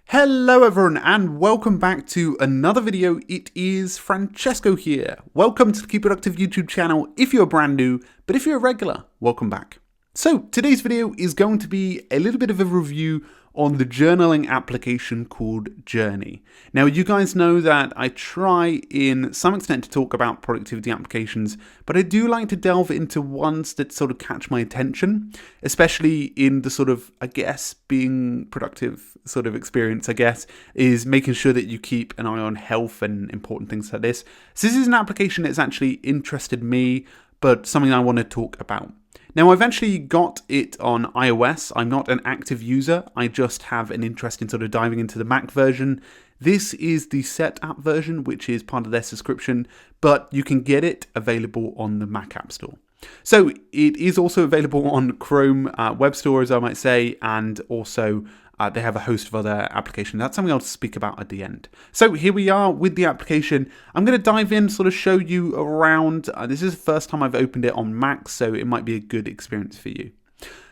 Hello everyone and welcome back to another video. It is Francesco here. Welcome to the Keep Productive YouTube channel if you're brand new, but if you're a regular, welcome back. So today's video is going to be a little bit of a review on the journaling application called Journey. Now you guys know that I try in some extent to talk about productivity applications, but I do like to delve into ones that sort of catch my attention, especially in the sort of, I guess, being productive sort of experience, I guess, is making sure that you keep an eye on health and important things like this. So this is an application that's actually interested me, but something I want to talk about. Now, I've actually got it on iOS. I'm not an active user. I just have an interest in sort of diving into the Mac version. This is the Set app version, which is part of their subscription, but you can get it available on the Mac App Store. So it is also available on Chrome Web Store, as I might say, and also they have a host of other applications. That's something I'll speak about at the end. So here we are with the application. I'm going to dive in, sort of show you around. This is the first time I've opened it on Mac, so it might be a good experience for you.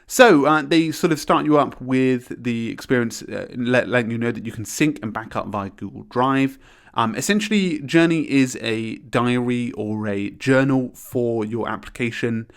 So they sort of start you up with the experience, letting you know that you can sync and back up via Google Drive. Essentially, Journey is a diary or a journal for your application.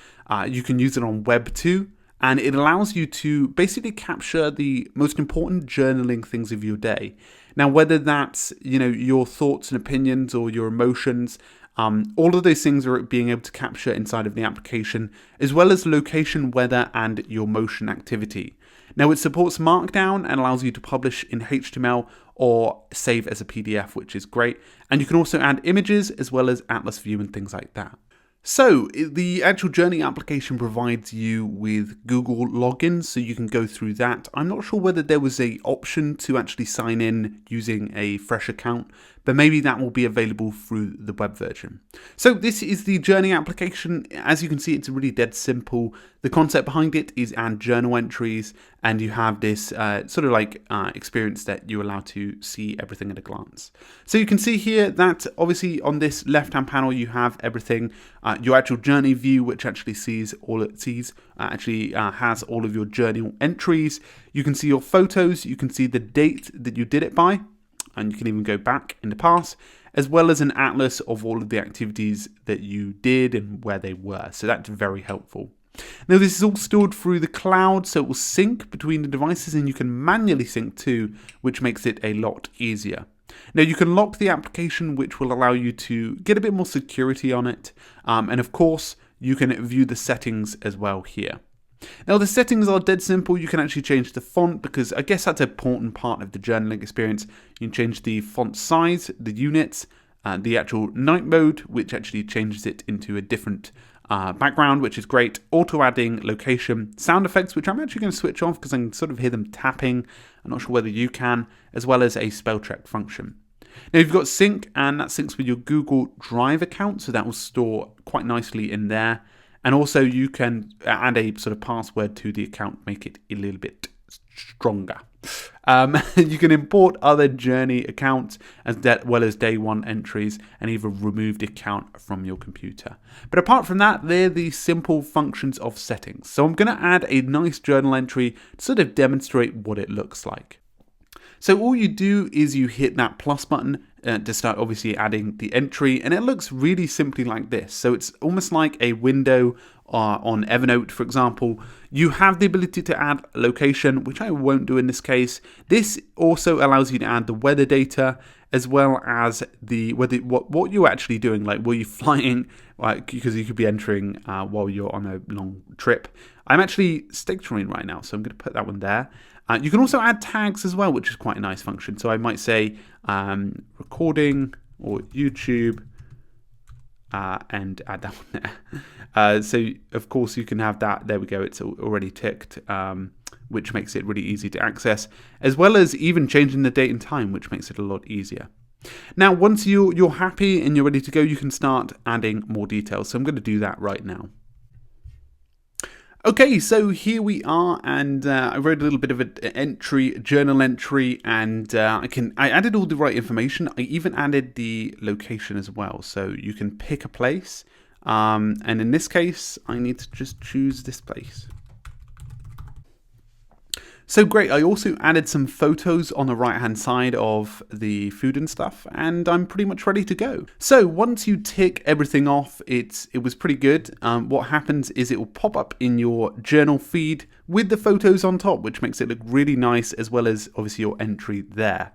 You can use it on web too. And it allows you to basically capture the most important journaling things of your day. Now, whether that's, your thoughts and opinions or your emotions, all of those things are being able to capture inside of the application, as well as location, weather, and your motion activity. Now, it supports Markdown and allows you to publish in HTML or save as a PDF, which is great. And you can also add images as well as Atlas View and things like that. So the actual Journey application provides you with Google logins, so you can go through that. I'm not sure whether there was an option to actually sign in using a fresh account, but maybe that will be available through the web version. So this is the Journey application. As you can see, it's really dead simple. The concept behind it is add journal entries, and you have this sort of like experience that you're allowed to see everything at a glance. So you can see here that obviously on this left-hand panel you have everything. Your actual Journey view, which actually sees all it sees, has all of your journal entries. You can see your photos. You can see the date that you did it by. And you can even go back in the past, as well as an atlas of all of the activities that you did and where they were. So that's very helpful. Now, this is all stored through the cloud, so it will sync between the devices, and you can manually sync too, which makes it a lot easier. Now, you can lock the application, which will allow you to get a bit more security on it. And of course, you can view the settings as well here. Now, the settings are dead simple. You can actually change the font, because I guess that's an important part of the journaling experience. You can change the font size, the units, the actual night mode, which actually changes it into a different background, which is great. Auto adding, location, sound effects, which I'm actually going to switch off because I can sort of hear them tapping. I'm not sure whether you can, as well as a spell check function. Now, you've got sync, and that syncs with your Google Drive account, so that will store quite nicely in there. And also you can add a sort of password to the account, make it a little bit stronger. You can import other Journey accounts as well as day one entries, and even remove the account from your computer. But apart from that, they're the simple functions of settings. So I'm going to add a nice journal entry to sort of demonstrate what it looks like. So all you do is you hit that plus button to start obviously adding the entry, and it looks really simply like this. So it's almost like a window on Evernote, for example. You have the ability to add location, which I won't do in this case. This also allows you to add the weather data, as well as the what you're actually doing, like were you flying, because you could be entering while you're on a long trip. I'm actually stationary right now, so I'm going to put that one there. You can also add tags as well, which is quite a nice function. So I might say recording or YouTube and add that one there. So of course you can have that. There we go. It's already ticked, which makes it really easy to access, as well as even changing the date and time, which makes it a lot easier. Now, once you're happy and you're ready to go, you can start adding more details. So I'm going to do that right now. Okay, so here we are, and I wrote a little bit of an journal entry, and I added all the right information. I even added the location as well, so you can pick a place. And in this case, I need to just choose this place. So great, I also added some photos on the right hand side of the food and stuff, and I'm pretty much ready to go. So once you tick everything off, it was pretty good. What happens is it will pop up in your journal feed with the photos on top, which makes it look really nice, as well as obviously your entry there.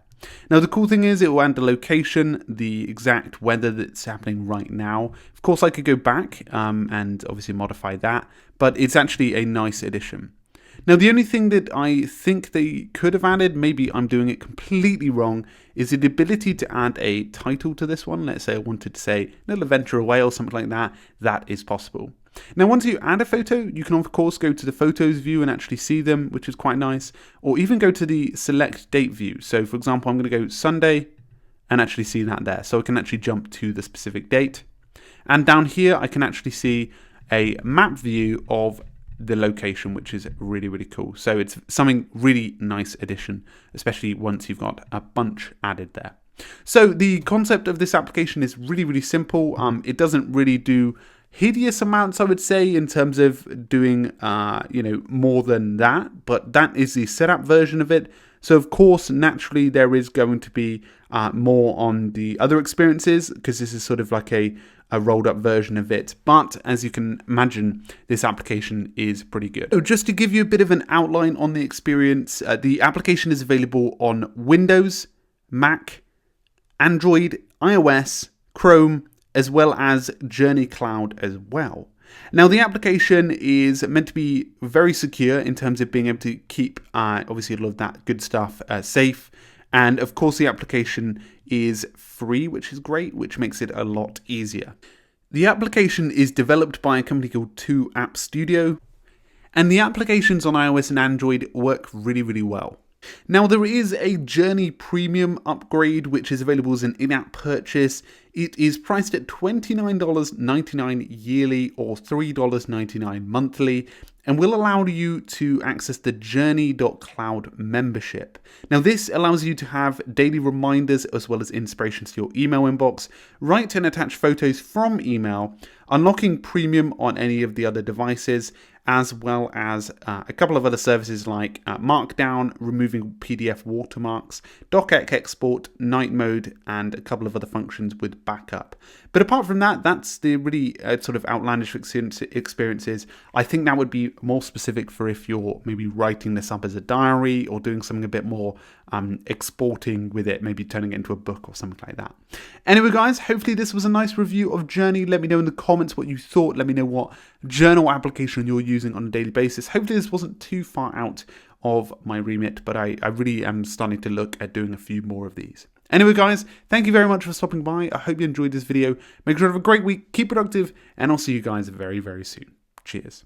Now the cool thing is it will add the location, the exact weather that's happening right now. Of course I could go back and obviously modify that, but it's actually a nice addition. Now the only thing that I think they could have added, maybe I'm doing it completely wrong, is the ability to add a title to this one. Let's say I wanted to say Little Adventure Away or something like that. That is possible. Now once you add a photo, you can of course go to the photos view and actually see them, which is quite nice, or even go to the select date view. So for example, I'm going to go Sunday and actually see that there. So I can actually jump to the specific date. And down here I can actually see a map view of the location, which is really, really cool. So it's something really nice addition, especially once you've got a bunch added there. So the concept of this application is really, really simple. It doesn't really do hideous amounts, I would say, in terms of doing, more than that, but that is the setup version of it. So of course, naturally, there is going to be more on the other experiences, because this is sort of like a rolled up version of it. But as you can imagine, this application is pretty good. So just to give you a bit of an outline on the experience, the application is available on Windows, Mac, Android, iOS, Chrome, as well as Journey Cloud as well. Now the application is meant to be very secure in terms of being able to keep obviously all of that good stuff safe. And of course the application is free, which is great, which makes it a lot easier. The application is developed by a company called 2 App Studio, and the applications on iOS and Android work really, really well. Now there is a Journey Premium upgrade which is available as an in-app purchase. It is priced at $29.99 yearly or $3.99 monthly, and will allow you to access the Journey.cloud membership. Now this allows you to have daily reminders as well as inspirations to your email inbox, write and attach photos from email, unlocking premium on any of the other devices, as well as a couple of other services like Markdown, removing PDF watermarks, docx export, night mode, and a couple of other functions with backup. But apart from that, that's the really sort of outlandish experiences. I think that would be more specific for if you're maybe writing this up as a diary or doing something a bit more exporting with it, maybe turning it into a book or something like that. Anyway guys, hopefully this was a nice review of Journey. Let me know in the comments what you thought. Let me know what journal application you're using on a daily basis. Hopefully this wasn't too far out of my remit, but I really am starting to look at doing a few more of these. Anyway guys, thank you very much for stopping by. I hope you enjoyed this video. Make sure to have a great week, keep productive, and I'll see you guys very, very soon. Cheers.